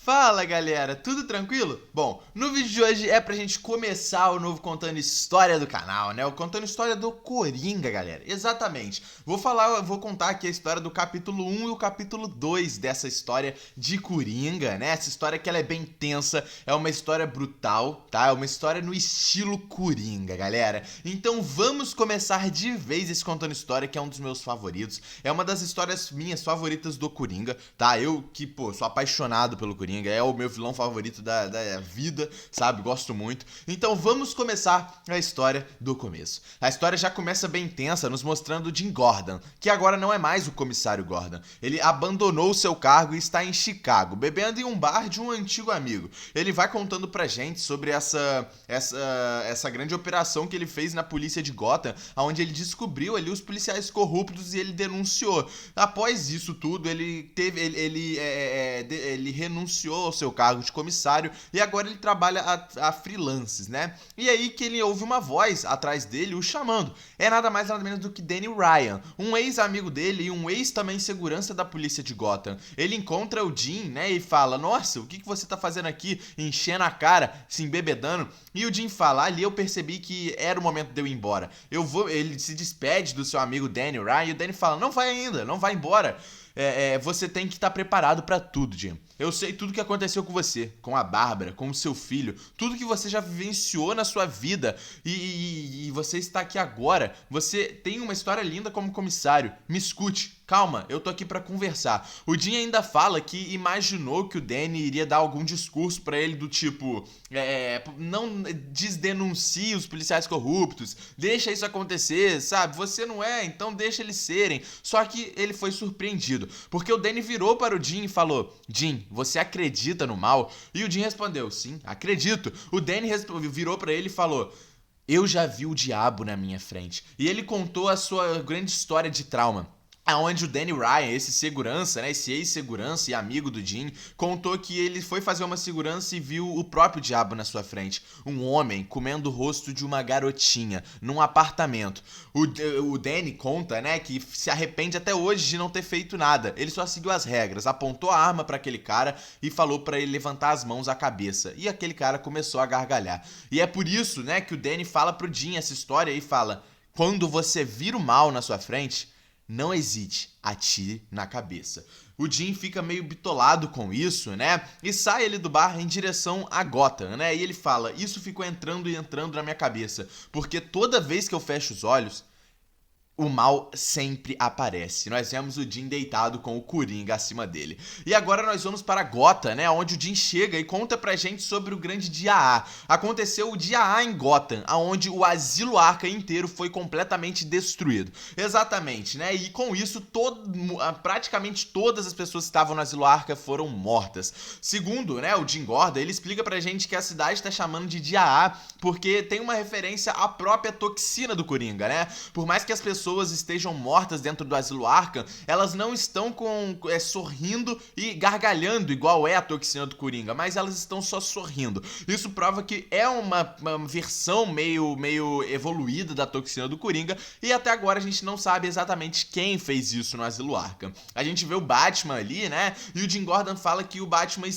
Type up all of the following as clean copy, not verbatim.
Fala galera, tudo tranquilo? Bom, no vídeo de hoje é pra gente começar o novo Contando História do canal, né? O Contando História do Coringa, galera. Exatamente. Vou contar aqui a história do capítulo 1 e o capítulo 2 dessa história de Coringa, né? Essa história que ela é bem tensa, é uma história brutal, tá? É uma história no estilo Coringa, galera. Então vamos começar de vez esse Contando História, que é um dos meus favoritos. É uma das histórias minhas favoritas do Coringa, tá? Eu que, sou apaixonado pelo Coringa. É o meu vilão favorito da vida, sabe? Gosto muito. Então vamos começar a história do começo. A história já começa bem tensa, nos mostrando o Jim Gordon, que agora não é mais o comissário Gordon. Ele abandonou o seu cargo e está em Chicago, bebendo em um bar de um antigo amigo. Ele vai contando pra gente sobre essa grande operação que ele fez na polícia de Gotham, onde ele descobriu ali os policiais corruptos e ele denunciou. Após isso tudo, ele renunciou ao seu cargo de comissário e agora ele trabalha a freelances, né? E aí que ele ouve uma voz atrás dele o chamando. É nada mais nada menos do que Danny Ryan, um ex-amigo dele e um ex também segurança da polícia de Gotham. Ele encontra o Jim, né, e fala: "Nossa, o que você tá fazendo aqui? Enchendo a cara, se embebedando?" E o Jim fala: "Ali eu percebi que era o momento de eu ir embora. Ele se despede do seu amigo Danny Ryan e o Danny fala: "Não vai ainda, não vai embora. Você tem que estar preparado pra tudo, Jim. Eu sei tudo que aconteceu com você, com a Bárbara, com o seu filho, tudo que você já vivenciou na sua vida e você está aqui agora. Você tem uma história linda como comissário. Me escute. Calma, eu tô aqui pra conversar." O Jim ainda fala que imaginou que o Danny iria dar algum discurso pra ele do tipo: não desdenuncie os policiais corruptos, deixa isso acontecer, sabe? Você não é, então deixa eles serem. Só que ele foi surpreendido, porque o Danny virou para o Jim e falou: "Jim, você acredita no mal?" E o Jim respondeu: "Sim, acredito." O Danny virou pra ele e falou: "Eu já vi o diabo na minha frente." E ele contou a sua grande história de trauma, aonde o Danny Ryan, esse segurança, né, esse ex-segurança e amigo do Jim, contou que ele foi fazer uma segurança e viu o próprio diabo na sua frente. Um homem comendo o rosto de uma garotinha num apartamento. O Danny conta, né, que se arrepende até hoje de não ter feito nada. Ele só seguiu as regras, apontou a arma pra aquele cara e falou pra ele levantar as mãos à cabeça. E aquele cara começou a gargalhar. E é por isso, né, que o Danny fala pro Jim essa história e fala: "Quando você vira o mal na sua frente, não hesite, atire na cabeça." O Jim fica meio bitolado com isso, né? E sai ele do bar em direção a Gotham, né? E ele fala: "Isso ficou entrando e entrando na minha cabeça, porque toda vez que eu fecho os olhos, o mal sempre aparece." Nós vemos o Jim deitado com o Coringa acima dele. E agora nós vamos para Gotham, né? Onde o Jim chega e conta pra gente sobre o grande dia A. Aconteceu o dia A em Gotham, onde o Asilo Arkham inteiro foi completamente destruído. Exatamente, né? E com isso, praticamente todas as pessoas que estavam no Asilo Arkham foram mortas. Segundo, né, o Jim Gordon, ele explica pra gente que a cidade tá chamando de dia A porque tem uma referência à própria toxina do Coringa, né? Por mais que as pessoas estejam mortas dentro do Asilo Arkham, elas não estão sorrindo e gargalhando igual é a toxina do Coringa, mas elas estão só sorrindo. Isso prova que é uma versão meio evoluída da toxina do Coringa, e até agora a gente não sabe exatamente quem fez isso no Asilo Arkham. A gente vê o Batman ali, né? E o Jim Gordon fala que o Batman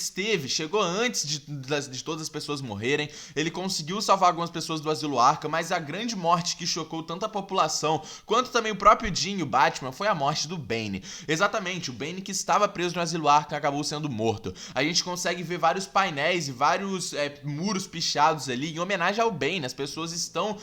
chegou antes de todas as pessoas morrerem. Ele conseguiu salvar algumas pessoas do Asilo Arkham, mas a grande morte que chocou tanto a população quanto também o próprio Jim e o Batman foi a morte do Bane. Exatamente, o Bane, que estava preso no Asilo Arkham, acabou sendo morto. A gente consegue ver vários painéis e vários muros pichados ali em homenagem ao Bane. As pessoas estão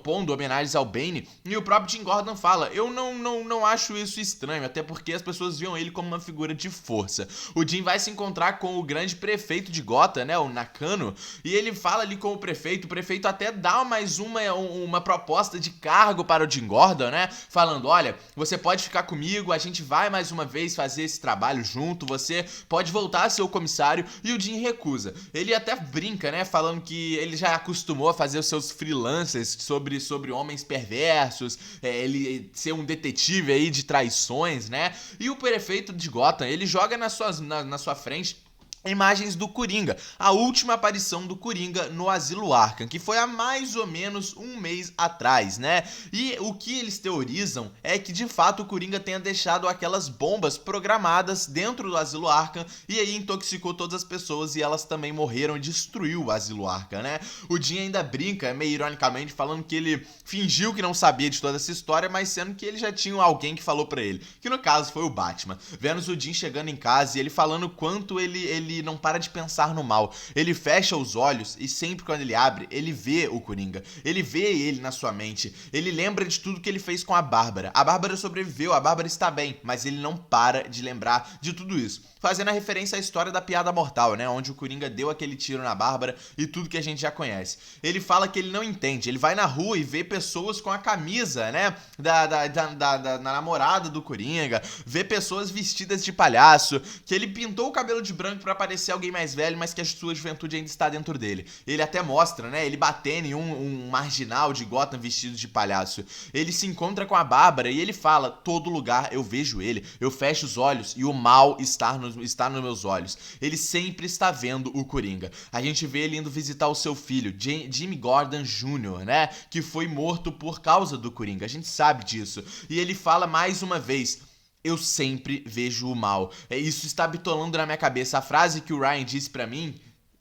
pondo homenagens ao Bane, e o próprio Jim Gordon fala: "Eu não acho isso estranho, até porque as pessoas viam ele como uma figura de força." O Jim vai se encontrar com o grande prefeito de Gotham, né, o Nakano, e ele fala ali com o prefeito até dá mais uma proposta de cargo para o Jim Gordon, né, falando: "Olha, você pode ficar comigo, a gente vai mais uma vez fazer esse trabalho junto, você pode voltar a ser o comissário." E o Jim recusa. Ele até brinca, né, falando que ele já acostumou a fazer os seus freelancers sobre homens perversos, ele ser um detetive aí de traições, né. E o prefeito de Gotham, ele joga na sua frente imagens do Coringa, a última aparição do Coringa no Asilo Arkham, que foi há mais ou menos um mês atrás, né? E o que eles teorizam é que de fato o Coringa tenha deixado aquelas bombas programadas dentro do Asilo Arkham e aí intoxicou todas as pessoas e elas também morreram e destruiu o Asilo Arkham, né? O Jim ainda brinca, meio ironicamente, falando que ele fingiu que não sabia de toda essa história, mas sendo que ele já tinha alguém que falou pra ele, que no caso foi o Batman. Vemos o Jim chegando em casa e ele falando o quanto ele não para de pensar no mal. Ele fecha os olhos e sempre quando ele abre, ele vê o Coringa. Ele vê ele na sua mente. Ele lembra de tudo que ele fez com a Bárbara. A Bárbara sobreviveu, a Bárbara está bem, mas ele não para de lembrar de tudo isso. Fazendo a referência à história da piada mortal, né? Onde o Coringa deu aquele tiro na Bárbara e tudo que a gente já conhece. Ele fala que ele não entende. Ele vai na rua e vê pessoas com a camisa, né? Da namorada do Coringa. Vê pessoas vestidas de palhaço. Que ele pintou o cabelo de branco pra parecer alguém mais velho, mas que a sua juventude ainda está dentro dele. Ele até mostra, né? Ele batendo em um marginal de Gotham vestido de palhaço. Ele se encontra com a Bárbara e ele fala: todo lugar eu vejo ele. Eu fecho os olhos e o mal está nos meus olhos. Ele sempre está vendo o Coringa. A gente vê ele indo visitar o seu filho, Jimmy Gordon Jr., né? Que foi morto por causa do Coringa. A gente sabe disso. E ele fala mais uma vez: eu sempre vejo o mal. Isso está bitolando na minha cabeça. A frase que o Ryan disse pra mim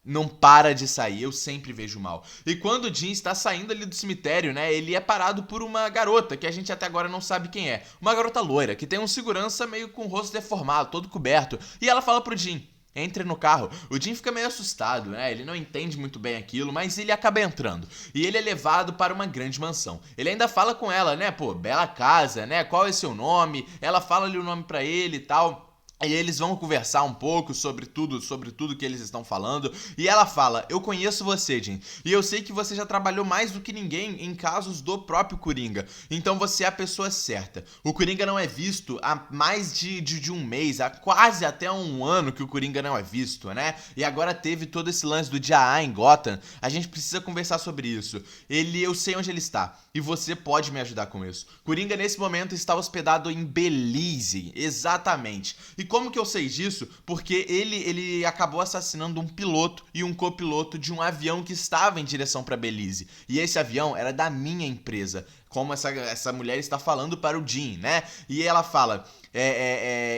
não para de sair, eu sempre vejo o mal. E quando o Jim está saindo ali do cemitério, né, ele é parado por uma garota, que a gente até agora não sabe quem é. Uma garota loira, que tem um segurança meio com o rosto deformado, todo coberto. E ela fala pro Jim: entre no carro. O Jim fica meio assustado, né? Ele não entende muito bem aquilo, mas ele acaba entrando. E ele é levado para uma grande mansão. Ele ainda fala com ela, né? Pô, bela casa, né? Qual é seu nome? Ela fala ali o nome pra ele e tal. E eles vão conversar um pouco sobre tudo que eles estão falando. E ela fala: eu conheço você, Jim. E eu sei que você já trabalhou mais do que ninguém em casos do próprio Coringa. Então você é a pessoa certa. O Coringa não é visto há mais de um mês, há quase até um ano que o Coringa não é visto, né? E agora teve todo esse lance do dia A em Gotham. A gente precisa conversar sobre isso. Eu sei onde ele está. E você pode me ajudar com isso. Coringa nesse momento está hospedado em Belize. Exatamente. E como que eu sei disso? Porque ele acabou assassinando um piloto e um copiloto de um avião que estava em direção para Belize. E esse avião era da minha empresa. Como essa mulher está falando para o Jim, né? E ela fala: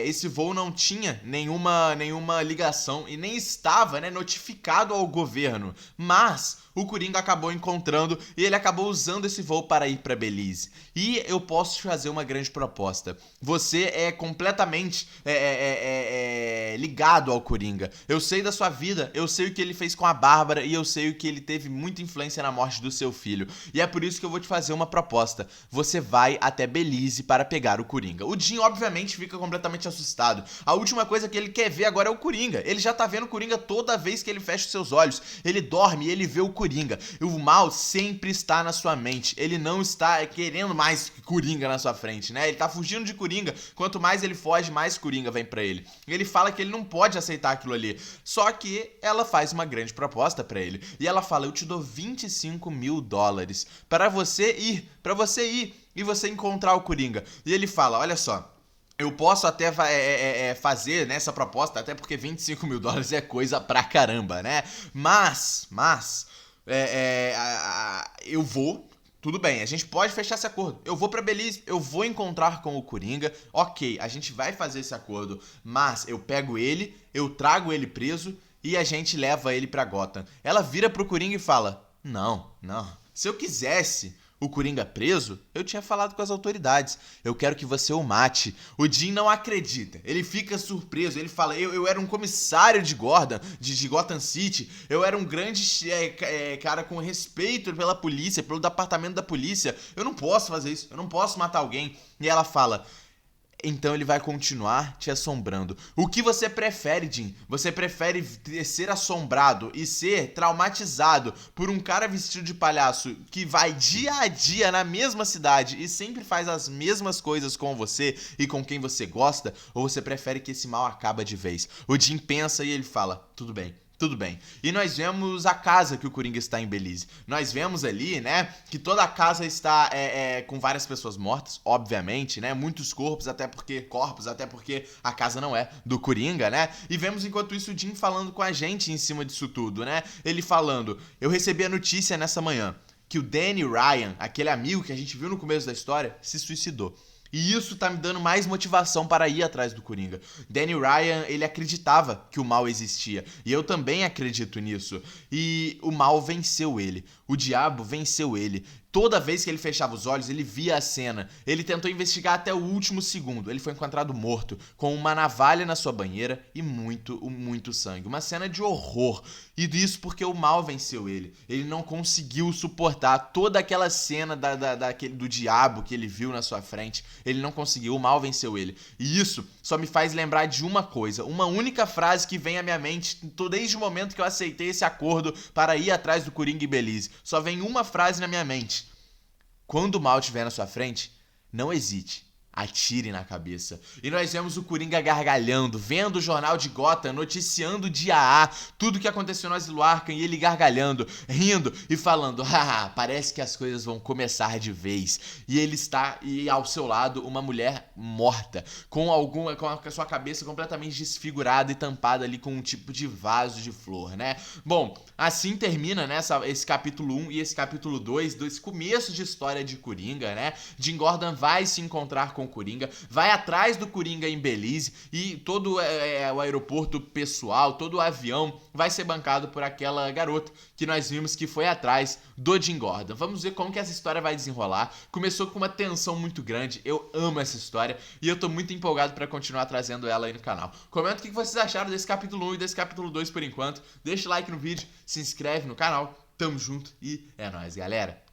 esse voo não tinha nenhuma ligação e nem estava, né, notificado ao governo. Mas o Coringa acabou encontrando e ele acabou usando esse voo para ir para Belize. E eu posso te fazer uma grande proposta. Você é completamente ligado ao Coringa. Eu sei da sua vida, eu sei o que ele fez com a Bárbara e eu sei o que ele teve muita influência na morte do seu filho. E é por isso que eu vou te fazer uma proposta. Você vai até Belize para pegar o Coringa. O Jim, obviamente, fica completamente assustado. A última coisa que ele quer ver agora é o Coringa. Ele já tá vendo o Coringa toda vez que ele fecha os seus olhos. Ele dorme e ele vê o Coringa. E o mal sempre está na sua mente. Ele não está querendo mais Coringa na sua frente, né? Ele tá fugindo de Coringa. Quanto mais ele foge, mais Coringa vem pra ele. E ele fala que ele não pode aceitar aquilo ali. Só que ela faz uma grande proposta pra ele. E ela fala: eu te dou $25 mil para você ir e você encontrar o Coringa. E ele fala: olha só, eu posso até fazer nessa proposta, até porque $25 mil é coisa pra caramba, né? Mas eu vou. Tudo bem, a gente pode fechar esse acordo. Eu vou pra Belize, eu vou encontrar com o Coringa. Ok, a gente vai fazer esse acordo, mas eu pego ele, eu trago ele preso e a gente leva ele pra Gotham. Ela vira pro Coringa e fala: não. Se eu quisesse o Coringa preso, eu tinha falado com as autoridades. Eu quero que você o mate. O Jim não acredita. Ele fica surpreso. Ele fala: eu era um comissário de Gotham City. Eu era um grande cara com respeito pela polícia, pelo departamento da polícia. Eu não posso fazer isso. Eu não posso matar alguém. E ela fala: então ele vai continuar te assombrando. O que você prefere, Jim? Você prefere ser assombrado e ser traumatizado por um cara vestido de palhaço que vai dia a dia na mesma cidade e sempre faz as mesmas coisas com você e com quem você gosta? Ou você prefere que esse mal acabe de vez? O Jim pensa e ele fala: tudo bem, Tudo bem. E nós vemos a casa que o Coringa está em Belize. Nós vemos ali, né, que toda a casa está com várias pessoas mortas, obviamente, né, muitos corpos, até porque a casa não é do Coringa, né? E vemos enquanto isso o Jim falando com a gente em cima disso tudo, né? Ele falando: "Eu recebi a notícia nessa manhã que o Danny Ryan, aquele amigo que a gente viu no começo da história, se suicidou. E isso tá me dando mais motivação para ir atrás do Coringa. Danny Ryan, ele acreditava que o mal existia. E eu também acredito nisso. E o mal venceu ele. O diabo venceu ele. Toda vez que ele fechava os olhos, ele via a cena. Ele tentou investigar até o último segundo. Ele foi encontrado morto, com uma navalha na sua banheira e muito sangue. Uma cena de horror. E isso porque o mal venceu ele. Ele não conseguiu suportar toda aquela cena do diabo que ele viu na sua frente. Ele não conseguiu, o mal venceu ele. E isso só me faz lembrar de uma coisa, uma única frase que vem à minha mente desde o momento que eu aceitei esse acordo para ir atrás do Coringa em Belize. Só vem uma frase na minha mente. Quando o mal estiver na sua frente, não hesite. Atire na cabeça. E nós vemos o Coringa gargalhando, vendo o jornal de Gotham, noticiando o dia A, tudo que aconteceu no Asilo Arkham, e ele gargalhando, rindo e falando: haha, parece que as coisas vão começar de vez. E ele está, e ao seu lado, uma mulher morta, com a sua cabeça completamente desfigurada e tampada ali com um tipo de vaso de flor, né? Bom, assim termina, né, esse capítulo 1 e esse capítulo 2, desse começo de história de Coringa, né? Jim Gordon vai se encontrar com o Coringa, vai atrás do Coringa em Belize e todo o aeroporto pessoal, todo o avião vai ser bancado por aquela garota que nós vimos que foi atrás do Jim Gordon. Vamos ver como que essa história vai desenrolar. Começou com uma tensão muito grande, eu amo essa história e eu tô muito empolgado pra continuar trazendo ela aí no canal. Comenta o que vocês acharam desse capítulo 1 e desse capítulo 2 por enquanto, deixa o like no vídeo, se inscreve no canal, tamo junto e é nóis, galera!